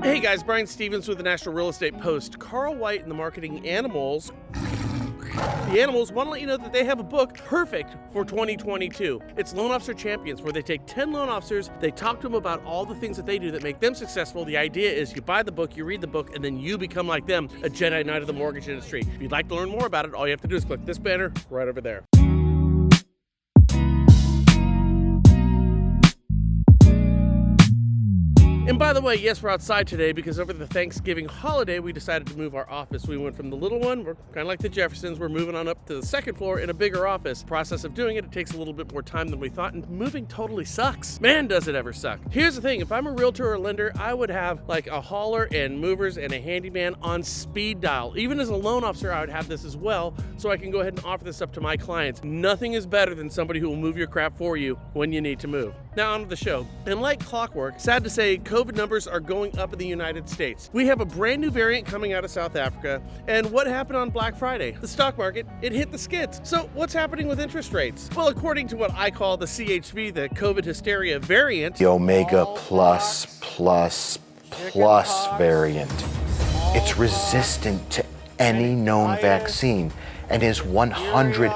Hey guys, Brian Stevens with the National Real Estate Post. Carl White and the Marketing Animals. The Animals want to let you know that they have a book perfect for 2022. It's Loan Officer Champions, where they take 10 loan officers, they talk to them about all the things that they do that make them successful. The idea is you buy the book, you read the book, and then you become like them, a Jedi Knight of the mortgage industry. If you'd like to learn more about it, all you have to do is click this banner right over there. And by the way, yes, we're outside today because over the Thanksgiving holiday, we decided to move our office. We went from the little one, we're kind of like the Jeffersons, we're moving on up to the second floor in a bigger office. Process of doing it, it takes a little bit more time than we thought, and moving totally sucks. Man, does it ever suck. Here's the thing, if I'm a realtor or lender, I would have like a hauler and movers and a handyman on speed dial. Even as a loan officer, I would have this as well, so I can go ahead and offer this up to my clients. Nothing is better than somebody who will move your crap for you when you need to move. Now on to the show. And like clockwork, sad to say, COVID numbers are going up in the United States. We have a brand new variant coming out of South Africa. And what happened on Black Friday? The stock market, it hit the skids. So what's happening with interest rates? Well, according to what I call the CHV, the COVID hysteria variant, the Omega plus variant. It's resistant to any known vaccine and is 100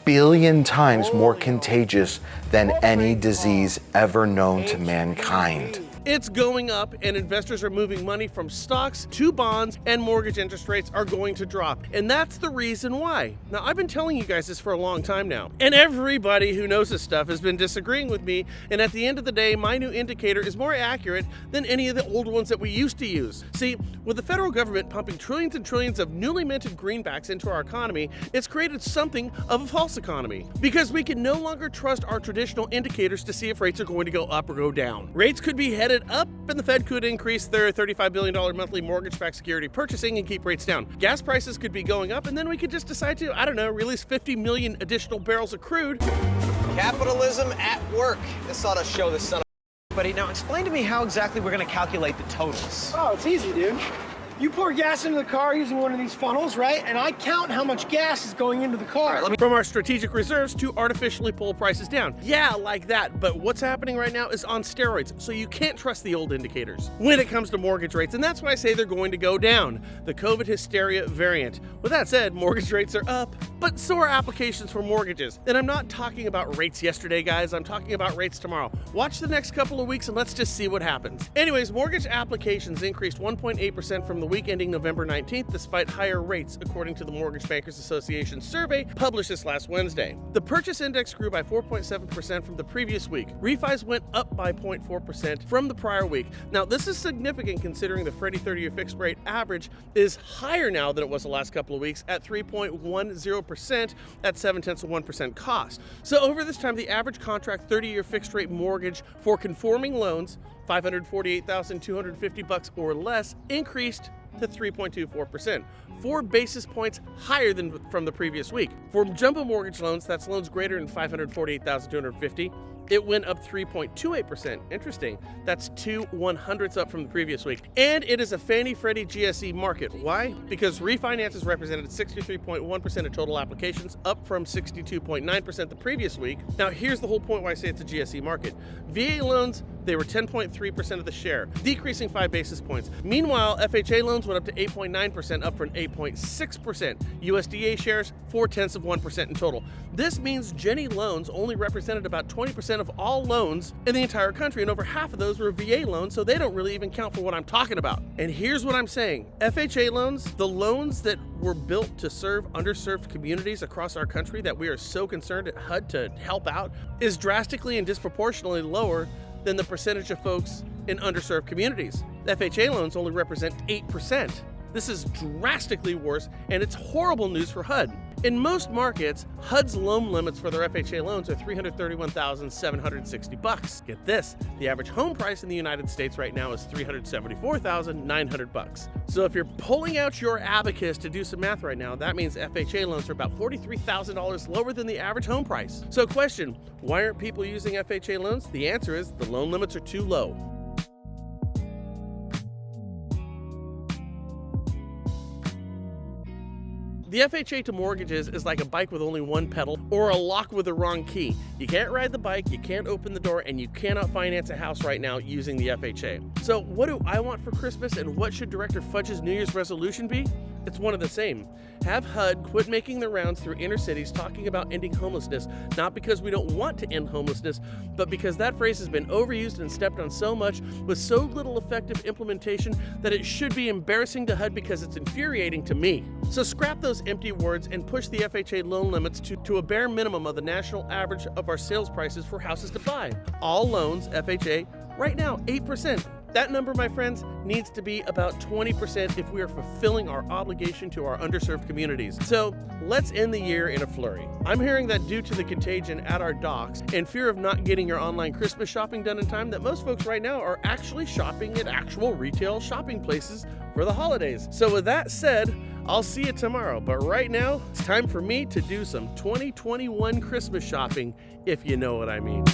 billion times more contagious than any disease ever known to mankind. it's going up and investors are moving money from stocks to bonds and mortgage interest rates are going to drop. And that's the reason why. Now, I've been telling you guys this for a long time now, and everybody who knows this stuff has been disagreeing with me. And at the end of the day, my new indicator is more accurate than any of the old ones that we used to use. See, with the federal government pumping trillions and trillions of newly minted greenbacks into our economy, it's created something of a false economy because we can no longer trust our traditional indicators to see if rates are going to go up or go down. Rates could be headed up and the Fed could increase their $35 billion monthly mortgage-backed security purchasing and keep rates down. Gas prices could be going up and then we could just decide to, I don't know, release 50 million additional barrels of crude. Capitalism at work. This ought to show the son of buddy. Now explain to me how exactly we're going to calculate the totals. Oh, it's easy, dude. You pour gas into the car using one of these funnels, right? And I count how much gas is going into the car. From our strategic reserves to artificially pull prices down. Yeah, like that. But what's happening right now is on steroids, so you can't trust the old indicators when it comes to mortgage rates. And that's why I say they're going to go down. The COVID hysteria variant. With that said, mortgage rates are up, but so are applications for mortgages. And I'm not talking about rates yesterday, guys. I'm talking about rates tomorrow. Watch the next couple of weeks and let's just see what happens. Anyways, mortgage applications increased 1.8% from the week ending November 19th, despite higher rates, according to the Mortgage Bankers Association survey published this last Wednesday. The purchase index grew by 4.7% from the previous week. Refis went up by 0.4% from the prior week. Now, this is significant considering the Freddie 30-year fixed rate average is higher now than it was the last couple of weeks at 3.10% at 0.7% cost. So over this time, the average contract 30-year fixed rate mortgage for conforming loans, $548,250 or less, increased to 3.24%, 4 basis points higher than from the previous week. For jumbo mortgage loans, that's loans greater than $548,250, it went up 3.28%. Interesting. That's 2/100ths up from the previous week. And it is a Fannie Freddie GSE market. Why? Because refinances represented 63.1% of total applications, up from 62.9% the previous week. Now, here's the whole point why I say it's a GSE market. VA loans, they were 10.3% of the share, decreasing 5 basis points. Meanwhile, FHA loans went up to 8.9%, up from 8.6%. USDA shares, 0.4% in total. This means Ginnie loans only represented about 20% of all loans in the entire country, and over half of those were VA loans, so they don't really even count for what I'm talking about. And here's what I'm saying. FHA loans, the loans that were built to serve underserved communities across our country that we are so concerned at HUD to help out, is drastically and disproportionately lower than the percentage of folks in underserved communities. FHA loans only represent 8%. This is drastically worse, and it's horrible news for HUD. In most markets, HUD's loan limits for their FHA loans are $331,760. Get this, the average home price in the United States right now is $374,900. So if you're pulling out your abacus to do some math right now, that means FHA loans are about $43,000 lower than the average home price. So question, why aren't people using FHA loans? The answer is the loan limits are too low. The FHA to mortgages is like a bike with only one pedal or a lock with the wrong key. You can't ride the bike, you can't open the door, and you cannot finance a house right now using the FHA. So what do I want for Christmas, and what should Director Fudge's New Year's resolution be? It's one of the same. Have HUD quit making the rounds through inner cities talking about ending homelessness, not because we don't want to end homelessness, but because that phrase has been overused and stepped on so much with so little effective implementation that it should be embarrassing to HUD because it's infuriating to me. So scrap those empty words and push the FHA loan limits to a bare minimum of the national average of our sales prices for houses to buy. All loans, FHA, right now, 8%. That number, my friends, needs to be about 20% if we are fulfilling our obligation to our underserved communities. So let's end the year in a flurry. I'm hearing that due to the contagion at our docks and fear of not getting your online Christmas shopping done in time, that most folks right now are actually shopping at actual retail shopping places for the holidays. So with that said, I'll see you tomorrow. But right now, it's time for me to do some 2021 Christmas shopping, if you know what I mean.